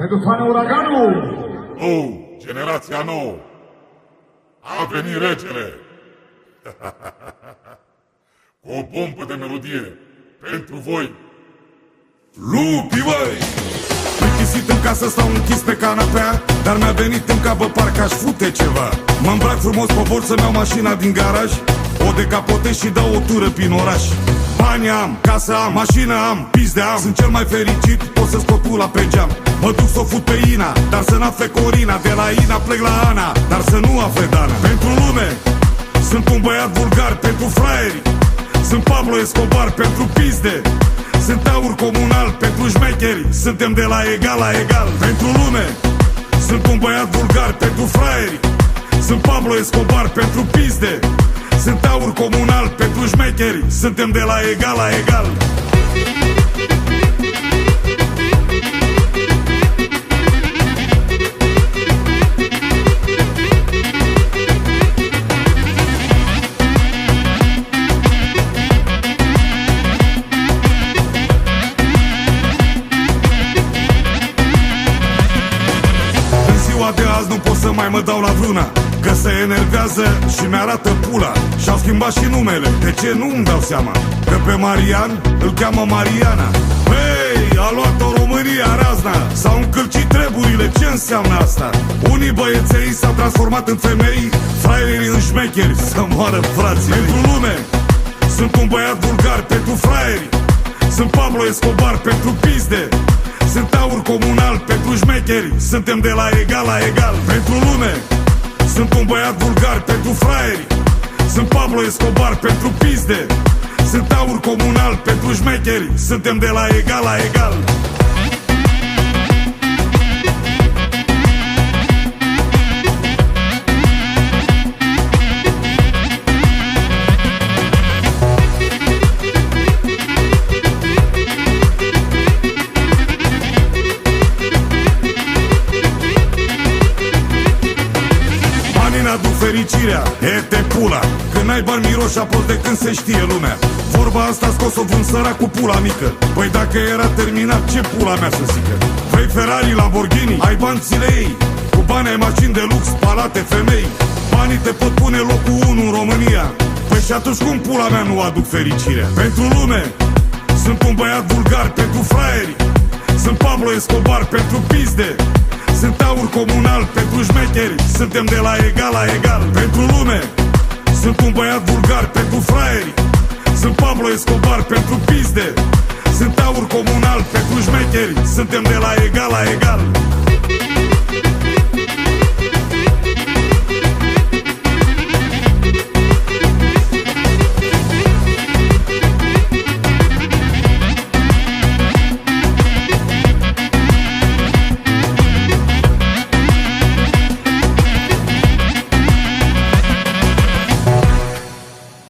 Pentru fane Uraganu! Oh, generația nouă! A venit regele! Cu o bombă de melodie pentru voi! Lupi, băi! Plictisit în casă, stau închis pe canapea, dar mi-a venit în cap, bă, parcă aș fute ceva. Mă îmbrac frumos, cobor să-mi iau mașina din garaj, o decapotez și dau o tură prin oraș. Bani am, casă am, mașină am, pizde am, sunt cel mai fericit, pot să scot pula pe geam. Mă duc să o fut pe Ina, dar să n-afle Corina. De la Ina plec la Ana, dar să nu afle Dana. Pentru lume, sunt un băiat vulgar. Pentru fraieri, sunt Pablo Escobar. Pentru pizde, sunt aur comunal. Pentru șmecheri, suntem de la egal la egal. Pentru lume, sunt un băiat vulgar. Pentru fraieri, sunt Pablo Escobar. Pentru pizde, sunt aur comunal. Pentru șmecheri, suntem de la egal la egal. De azi nu pot să mai mă dau la vruna, că se enervează și mi-arată pula. Și-au schimbat și numele, de ce nu-mi dau seama? Că pe Marian îl cheamă Mariana. Hei, a luat-o România razna, s-au încălcit treburile, ce înseamnă asta? Unii băieței s-au transformat în femei, fraierii în șmecheri, să moară frații. Pentru lume, sunt un băiat vulgar. Pentru fraieri, sunt Pablo Escobar. Pentru pizde, sunt aur comunal. Pentru șmecheri, suntem de la egal la egal. Pentru lume, sunt un băiat vulgar. Pentru fraieri, sunt Pablo Escobar. Pentru pizde, sunt aur comunal. Pentru șmecheri, suntem de la egal la egal. Aduc fericirea, e-te pula. Când ai bani miroși apoi de când se știe lumea. Vorba asta scos-o vând sărac cu pula mică. Păi dacă era terminat, ce pula mea să zică? Vrei Ferrari, Lamborghini, ai bani, ține ei. Cu bani ai mașini de lux, palate, femei. Banii te pot pune locul 1 în România. Păi și atunci cum pula mea nu aduc fericirea? Pentru lume, sunt un băiat vulgar. Pentru fraieri, sunt Pablo Escobar. Pentru pizde, sunt aur comunal. Pentru șmecheri, suntem de la egal la egal. Pentru lume, sunt un băiat vulgar. Pentru fraieri, sunt Pablo Escobar. Pentru pizde, sunt aur comunal. Pentru șmecheri, suntem de la egal la egal.